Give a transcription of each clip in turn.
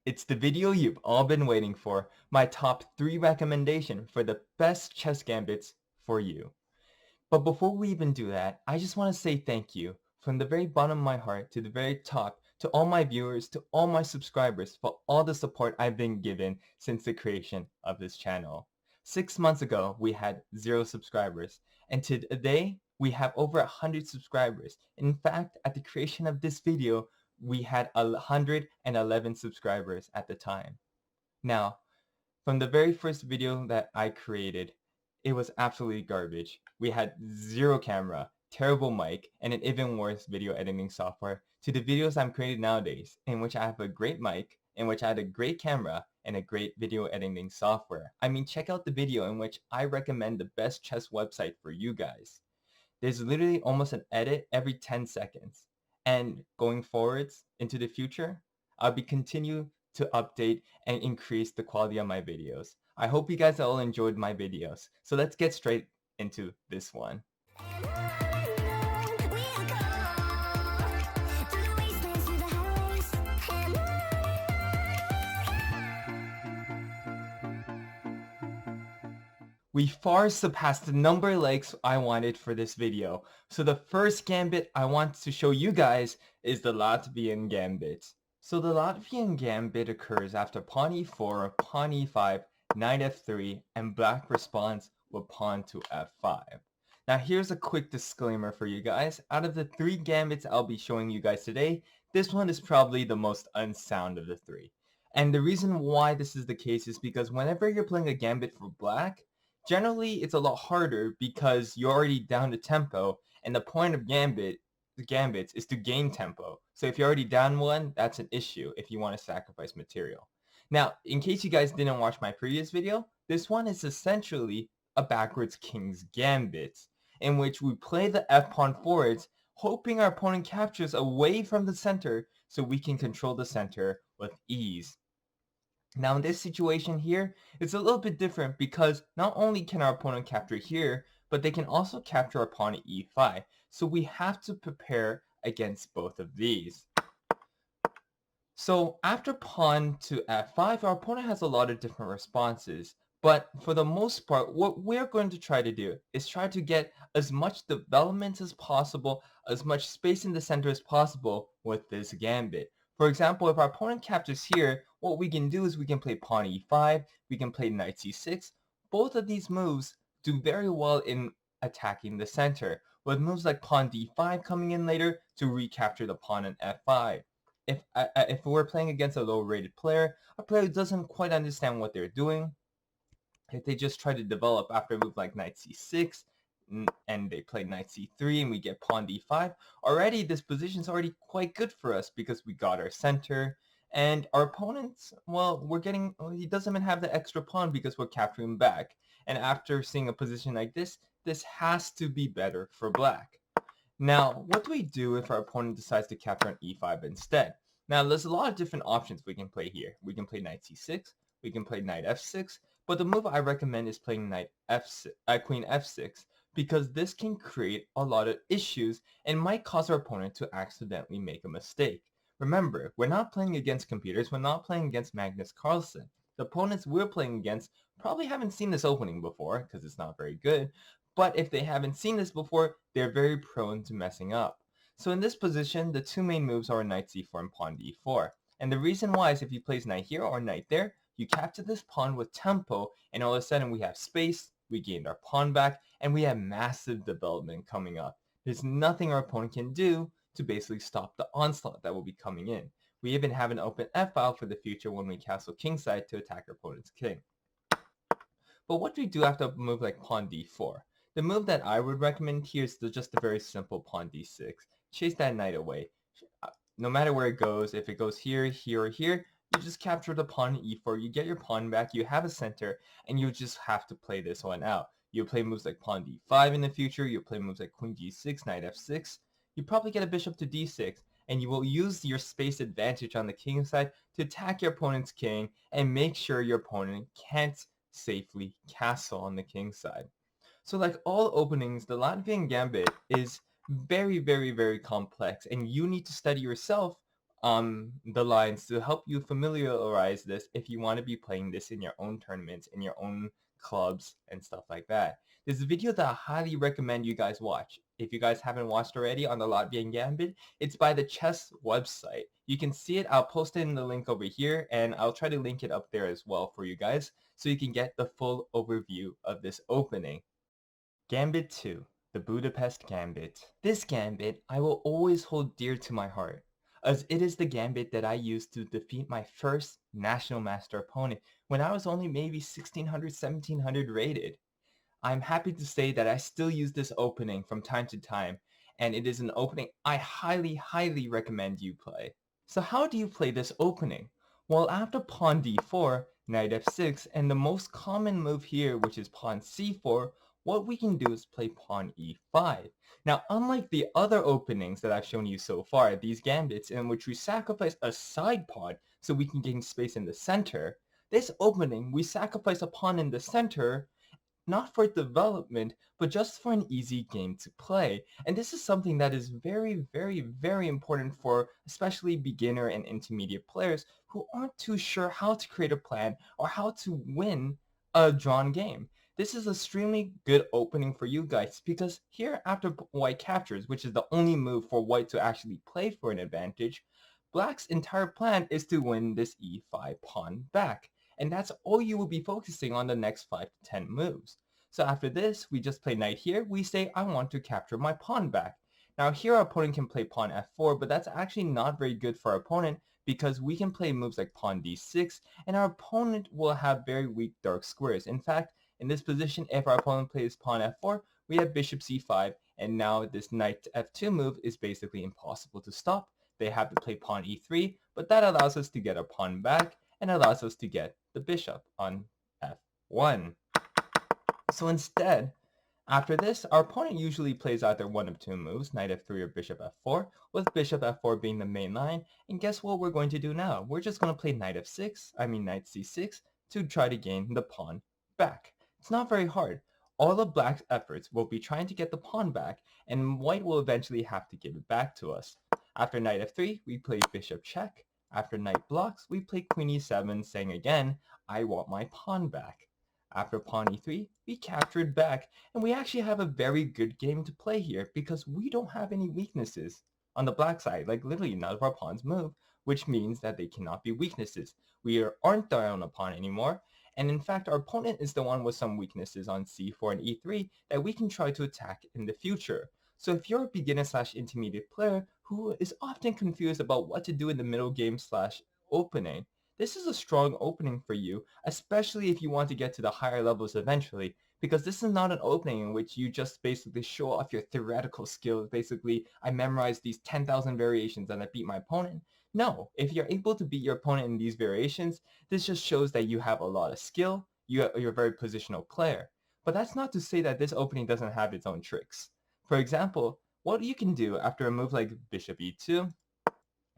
It's the video you've all been waiting for, my top 3 recommendation for the best chess gambits for you. But before we even do that, I just want to say thank you from the very bottom of my heart to the very top to all my viewers, to all my subscribers for all the support I've been given since the creation of this channel. 6 months ago, we had 0 subscribers, and today we have over 100 subscribers. In fact, at the creation of this video, we had 111 subscribers at the time. Now, from the very first video that I created, it was absolutely garbage. We had 0 camera, terrible mic, and an even worse video editing software, to the videos I'm creating nowadays, in which I have a great mic, in which I had a great camera, and a great video editing software. I mean, check out the video in which I recommend the best chess website for you guys. There's literally almost an edit every 10 seconds. And going forwards into the future, I'll be continue to update and increase the quality of my videos. I hope you guys all enjoyed my videos. So let's get straight into this one. We far surpassed the number of likes I wanted for this video. So the first gambit I want to show you guys is the Latvian Gambit. So the Latvian Gambit occurs after pawn e4, pawn e5, knight f3, and black responds with pawn to f5. Now here's a quick disclaimer for you guys. Out of the 3 gambits I'll be showing you guys today, this one is probably the most unsound of the 3. And the reason why this is the case is because whenever you're playing a gambit for black, generally it's a lot harder because you're already down to tempo, and the point of gambits is to gain tempo. So if you're already down one, that's an issue if you want to sacrifice material. Now, in case you guys didn't watch my previous video, this one is essentially a backwards king's gambit, in which we play the f-pawn forwards, hoping our opponent captures away from the center so we can control the center with ease. Now in this situation here, it's a little bit different because not only can our opponent capture here, but they can also capture our pawn at e5. So we have to prepare against both of these. So after pawn to f5, our opponent has a lot of different responses. But for the most part, what we're going to try to do is try to get as much development as possible, as much space in the center as possible with this gambit. For example, if our opponent captures here, what we can do is we can play pawn e5, we can play knight c6. Both of these moves do very well in attacking the center, with moves like pawn d5 coming in later to recapture the pawn on f5. If we're playing against a low-rated player, a player who doesn't quite understand what they're doing, if they just try to develop after a move like knight c6, and they play knight c3 and we get pawn d5, already this position is already quite good for us because we got our center, and our opponents, well, he doesn't even have the extra pawn because we're capturing back. And after seeing a position like this has to be better for black. Now, what do we do if our opponent decides to capture on e5 instead? Now, there's a lot of different options we can play here. We can play knight c6, we can play knight f6, but the move I recommend is playing queen f6, because this can create a lot of issues and might cause our opponent to accidentally make a mistake. Remember, we're not playing against computers, we're not playing against Magnus Carlsen. The opponents we're playing against probably haven't seen this opening before, because it's not very good, but if they haven't seen this before, they're very prone to messing up. So in this position, the 2 main moves are knight c4 and pawn d4. And the reason why is if he plays knight here or knight there, you capture this pawn with tempo, and all of a sudden we have space, we gained our pawn back, and we have massive development coming up. There's nothing our opponent can do to basically stop the onslaught that will be coming in. We even have an open f-file for the future when we castle kingside to attack our opponent's king. But what do we do after a move like pawn d4? The move that I would recommend here is just a very simple pawn d6. Chase that knight away. No matter where it goes, if it goes here, here, or here, you just capture the pawn e4, you get your pawn back, you have a center, and you just have to play this one out. You'll play moves like pawn d5 in the future, you'll play moves like queen g6, knight f6, you probably get a bishop to d6, and you will use your space advantage on the king side to attack your opponent's king and make sure your opponent can't safely castle on the king side. So like all openings, the Latvian Gambit is very, very, very complex, and you need to study yourself the lines to help you familiarize this if you want to be playing this in your own tournaments, in your own clubs, and stuff like that. There's a video that I highly recommend you guys watch. If you guys haven't watched already on the Latvian Gambit, it's by the chess website. You can see it. I'll post it in the link over here, and I'll try to link it up there as well for you guys so you can get the full overview of this opening. Gambit 2, the Budapest Gambit. This gambit I will always hold dear to my heart, as it is the gambit that I used to defeat my first National Master opponent when I was only maybe 1600, 1700 rated. I'm happy to say that I still use this opening from time to time, and it is an opening I highly recommend you play. So how do you play this opening? Well, after pawn d4, knight f6, and the most common move here, which is pawn c4, what we can do is play pawn e5. Now, unlike the other openings that I've shown you so far, these gambits in which we sacrifice a side pawn so we can gain space in the center, this opening, we sacrifice a pawn in the center not for development, but just for an easy game to play. And this is something that is very important for especially beginner and intermediate players who aren't too sure how to create a plan or how to win a drawn game. This is an extremely good opening for you guys because here after white captures, which is the only move for white to actually play for an advantage, black's entire plan is to win this e5 pawn back. And that's all you will be focusing on the next 5 to 10 moves. So after this, we just play knight here. We say, I want to capture my pawn back. Now here our opponent can play pawn f4, but that's actually not very good for our opponent because we can play moves like pawn d6, and our opponent will have very weak dark squares. In fact, in this position, if our opponent plays pawn f4, we have bishop c5, and now this knight f2 move is basically impossible to stop. They have to play pawn e3, but that allows us to get our pawn back, and allows us to get the bishop on f1. So instead, after this, our opponent usually plays either one of two moves, knight f3 or bishop f4, with bishop f4 being the main line. And guess what we're going to do now? We're just going to play knight knight c6, to try to gain the pawn back. It's not very hard. All of black's efforts will be trying to get the pawn back, and white will eventually have to give it back to us. After knight f3, we play bishop check. After knight blocks, we play queen e7, saying again, I want my pawn back. After pawn e3, we captured back, and we actually have a very good game to play here because we don't have any weaknesses on the black side. Like literally none of our pawns move, which means that they cannot be weaknesses. We aren't down a pawn anymore, and in fact our opponent is the one with some weaknesses on c4 and e3 that we can try to attack in the future. So if you're a beginner / intermediate player who is often confused about what to do in the middle game / opening, this is a strong opening for you, especially if you want to get to the higher levels eventually, because this is not an opening in which you just basically show off your theoretical skills. Basically, I memorized these 10,000 variations and I beat my opponent. No, if you're able to beat your opponent in these variations, this just shows that you have a lot of skill, you're a very positional player. But that's not to say that this opening doesn't have its own tricks. For example, what you can do after a move like bishop e2,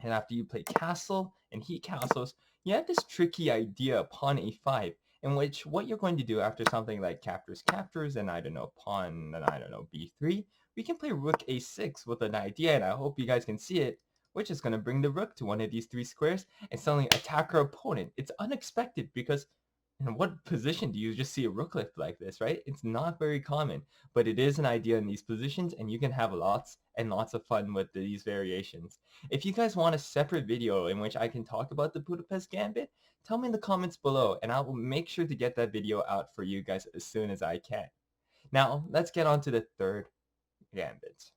and after you play castle and he castles, you have this tricky idea, pawn a5, in which what you're going to do after something like captures, and I don't know, pawn, and I don't know, b3, we can play rook a6 with an idea, and I hope you guys can see it. We're just going to bring the rook to one of these three squares and suddenly attack our opponent. It's unexpected because in what position do you just see a rook lift like this, right? It's not very common, but it is an idea in these positions, and you can have lots and lots of fun with these variations. If you guys want a separate video in which I can talk about the Budapest Gambit, tell me in the comments below, and I will make sure to get that video out for you guys as soon as I can. Now, let's get on to the third gambit.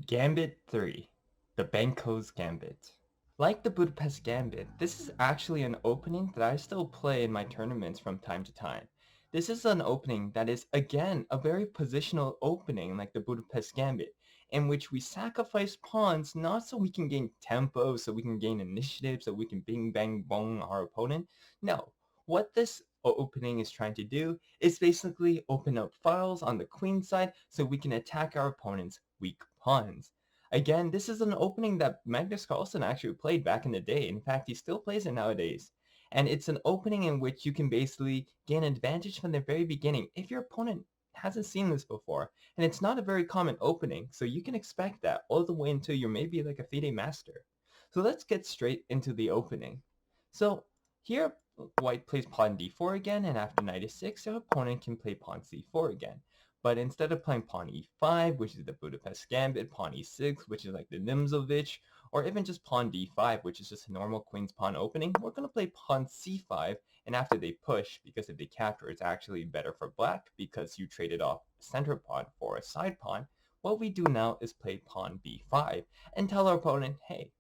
Gambit 3, the Bankos Gambit. Like the Budapest Gambit, this is actually an opening that I still play in my tournaments from time to time. This is an opening that is, again, a very positional opening like the Budapest Gambit, in which we sacrifice pawns not so we can gain tempo, so we can gain initiative, so we can bing bang bong our opponent. No, what this opening is trying to do is basically open up files on the queen side so we can attack our opponent's weak pawns. Again, this is an opening that Magnus Carlsen actually played back in the day. In fact, he still plays it nowadays. And it's an opening in which you can basically gain advantage from the very beginning if your opponent hasn't seen this before. And it's not a very common opening, so you can expect that all the way until you're maybe like a FIDE master. So let's get straight into the opening. So here, white plays pawn d4 again, and after knight e6, our opponent can play pawn c4 again. But instead of playing pawn e5, which is the Budapest Gambit, pawn e6, which is like the Nimzovich, or even just pawn d5, which is just a normal queen's pawn opening, we're going to play pawn c5, and after they push, because if they capture, it's actually better for black because you traded off a center pawn for a side pawn. What we do now is play pawn b5 and tell our opponent, hey,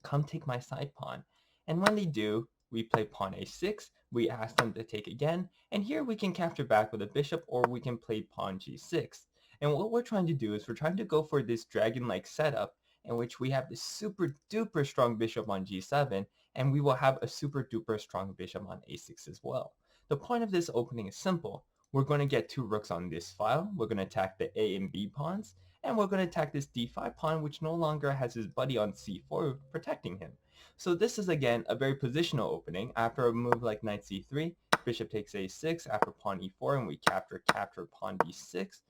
come take my side pawn. And when they do, we play pawn a6, we ask them to take again, and here we can capture back with a bishop, or we can play pawn g6. And what we're trying to do is we're trying to go for this dragon-like setup in which we have this super duper strong bishop on g7, and we will have a super duper strong bishop on a6 as well. The point of this opening is simple. We're going to get two rooks on this file, we're going to attack the a and b pawns, and we're going to attack this d5 pawn, which no longer has his buddy on c4 protecting him. So this is again a very positional opening. After a move like knight c3, bishop takes a6, after pawn e4, and we capture pawn d6.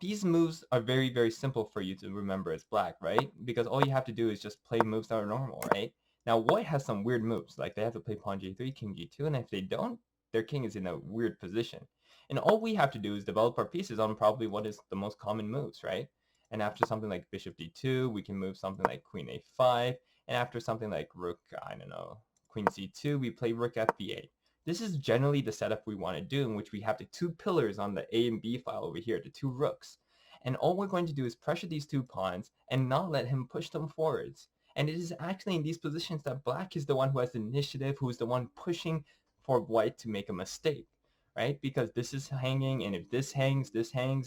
These moves are very, very simple for you to remember as black, right? Because all you have to do is just play moves that are normal, right? Now white has some weird moves, like they have to play pawn g3, king g2, and if they don't, their king is in a weird position. And all we have to do is develop our pieces on probably what is the most common moves, right? And after something like bishop d2, we can move something like queen a5, and after something like rook, I don't know, queen c2, we play rook f8. This is generally the setup we want to do, in which we have the two pillars on the A and B file over here, the two rooks. And all we're going to do is pressure these two pawns and not let him push them forwards. And it is actually in these positions that black is the one who has the initiative, who is the one pushing for white to make a mistake, right? Because this is hanging, and if this hangs,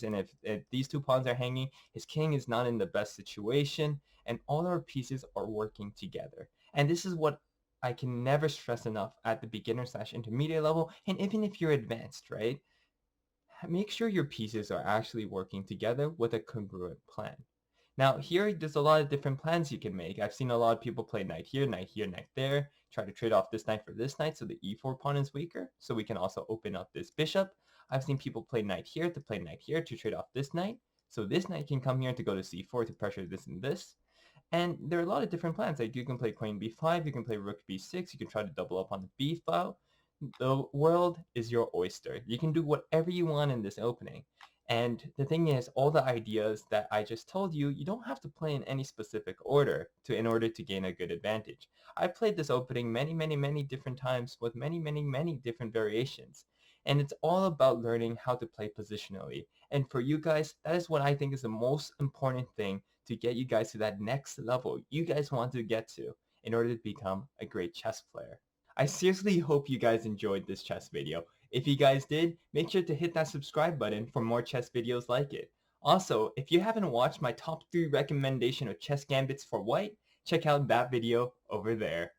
and if these two pawns are hanging, his king is not in the best situation, and all our pieces are working together. And this is what I can never stress enough at the beginner/intermediate level, and even if you're advanced, right? Make sure your pieces are actually working together with a congruent plan. Now here, there's a lot of different plans you can make. I've seen a lot of people play knight here, knight there, try to trade off this knight for this knight so the e4 pawn is weaker, so we can also open up this bishop. I've seen people play knight here to trade off this knight, so this knight can come here to go to c4 to pressure this and this. And there are a lot of different plans. Like you can play queen b5, you can play rook b6, you can try to double up on the b file. The world is your oyster. You can do whatever you want in this opening. And the thing is, all the ideas that I just told you, you don't have to play in any specific order in order to gain a good advantage. I've played this opening many different times with many different variations. And it's all about learning how to play positionally. And for you guys, that is what I think is the most important thing to get you guys to that next level you guys want to get to in order to become a great chess player. I seriously hope you guys enjoyed this chess video. If you guys did, make sure to hit that subscribe button for more chess videos like it. Also, if you haven't watched my top 3 recommendation of chess gambits for white, check out that video over there.